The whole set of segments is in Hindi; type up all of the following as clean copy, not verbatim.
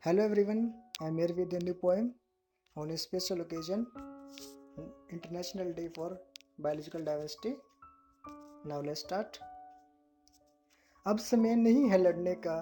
Hello everyone, I am here with a new poem on a special occasion, International Day for Biological Diversity. Now let's start. अब समय नहीं है लड़ने का,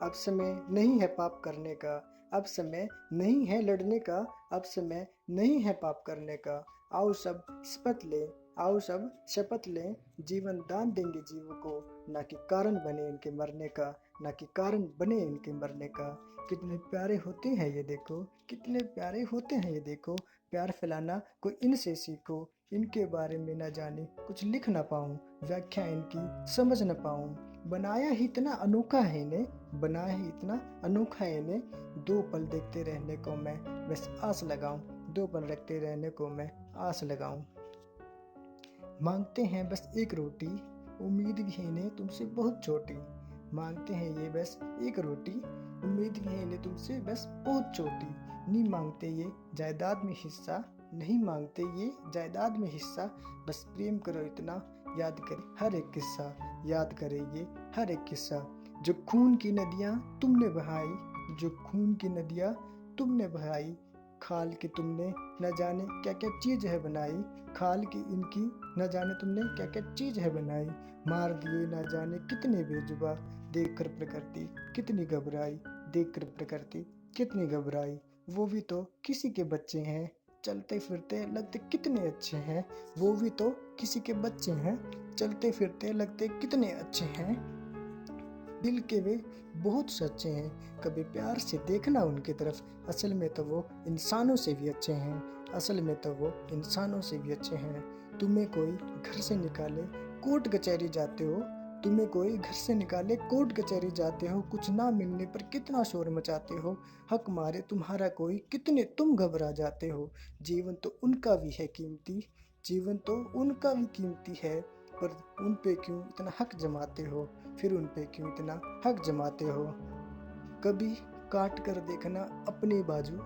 अब समय नहीं है पाप करने का, अब समय नहीं है लड़ने का, अब समय नहीं है पाप करने का। आओ सब शपथ लें, आओ सब शपथ लें, जीवन दान देंगे जीव को, ना कि कारण बने इनके मरने का, ना कि कारण बने इनके मरने का। कितने प्यारे होते हैं ये देखो, कितने प्यारे होते हैं ये देखो, प्यार फैलाना कोई इनसे सीखो। इनके बारे में न जाने कुछ लिख ना पाऊँ, व्याख्या इनकी समझ न पाऊँ। बनाया ही इतना अनोखा है इन्हें, बनाया ही इतना अनोखा है इन्हें। दो पल देखते रहने को मैं बस आस लगाऊं, दो पल रखते रहने को मैं आस लगाऊं। मांगते हैं बस एक रोटी, उम्मीद भी है इन्हें तुमसे बहुत छोटी। मांगते हैं ये बस एक रोटी, उम्मीद भी है इन्हें तुमसे बस बहुत छोटी। नहीं मांगते ये जायदाद में हिस्सा, नहीं मांगते ये जायदाद में हिस्सा, बस प्रेम करो इतना, याद करे हर एक किस्सा, याद करे ये हर एक किस्सा। जो खून की नदियाँ तुमने बहाई, जो खून की नदियाँ तुमने बहाई, खाल की तुमने न जाने क्या क्या चीज़ है बनाई, खाल की इनकी न जाने तुमने क्या क्या चीज़ है बनाई। मार दिए न जाने कितने बेजुबा, देखकर प्रकृति कितनी घबराई, देखकर प्रकृति कितनी घबराई। वो भी तो किसी के बच्चे हैं, चलते फिरते लगते कितने अच्छे हैं। वो भी तो किसी के बच्चे हैं, चलते फिरते लगते कितने अच्छे हैं। दिल के वे बहुत सच्चे हैं, कभी प्यार से देखना उनकी तरफ, असल में तो वो इंसानों से भी अच्छे हैं, असल में तो वो इंसानों से भी अच्छे हैं। तुम्हें कोई घर से निकाले कोर्ट कचहरी जाते हो, तुम्हें कोई घर से निकाले कोर्ट कचहरी जाते हो, कुछ ना मिलने पर कितना शोर मचाते हो, हक मारे तुम्हारा कोई कितने तुम घबरा जाते हो। जीवन तो उनका भी है कीमती, जीवन तो उनका भी कीमती है, पर उन पे क्यों इतना हक जमाते हो, फिर उन पे क्यों इतना हक जमाते हो। कभी काट कर देखना अपनी बाजू,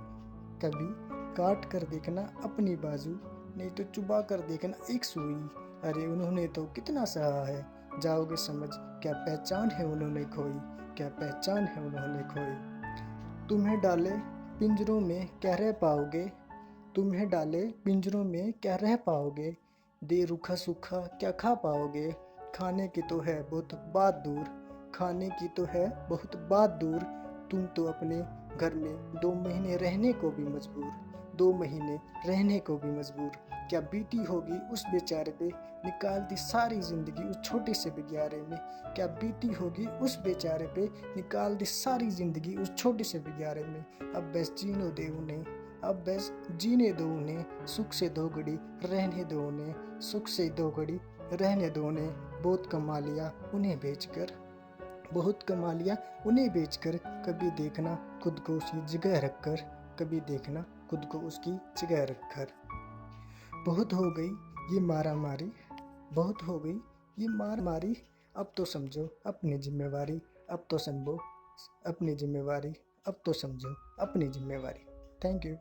कभी काट कर देखना अपनी बाजू, नहीं तो चुबा कर देखना एक सुई। अरे उन्होंने तो कितना सहा है, जाओगे समझ क्या पहचान है उन्होंने खोई, क्या पहचान है उन्होंने खोई। तुम्हें डाले पिंजरों में क्या रह पाओगे, तुम्हें डाले पिंजरों में क्या रह पाओगे, दे रूखा सूखा क्या खा पाओगे। खाने की तो है बहुत बात दूर, खाने की तो है बहुत बात दूर, तुम तो अपने घर में 2 महीने रहने को भी मजबूर, 2 महीने रहने को भी मजबूर। क्या बीती होगी उस बेचारे पे, निकाल दी सारी जिंदगी उस छोटे से बिग्यारे में। क्या बीती होगी उस बेचारे पे, निकाल दी सारी जिंदगी उस छोटे से बिग्यारे में। अब बस जीने दे उन्हें, अब बस जीने दो उन्हें, सुख से 2 घड़ी रहने दो उन्हें, सुख से 2 घड़ी रहने दो उन्हें। बहुत कमा लिया उन्हें बेचकर, बहुत कमा लिया उन्हें बेचकर, कभी देखना खुद को उसकी जगह रखकर, कभी देखना खुद को उसकी जगह रखकर। बहुत हो गई ये मारा मारी, बहुत हो गई ये मार मारी, अब तो समझो अपनी जिम्मेवारी, अब तो समझो अपनी जिम्मेवारी, अब तो समझो अपनी जिम्मेवारी। Thank you.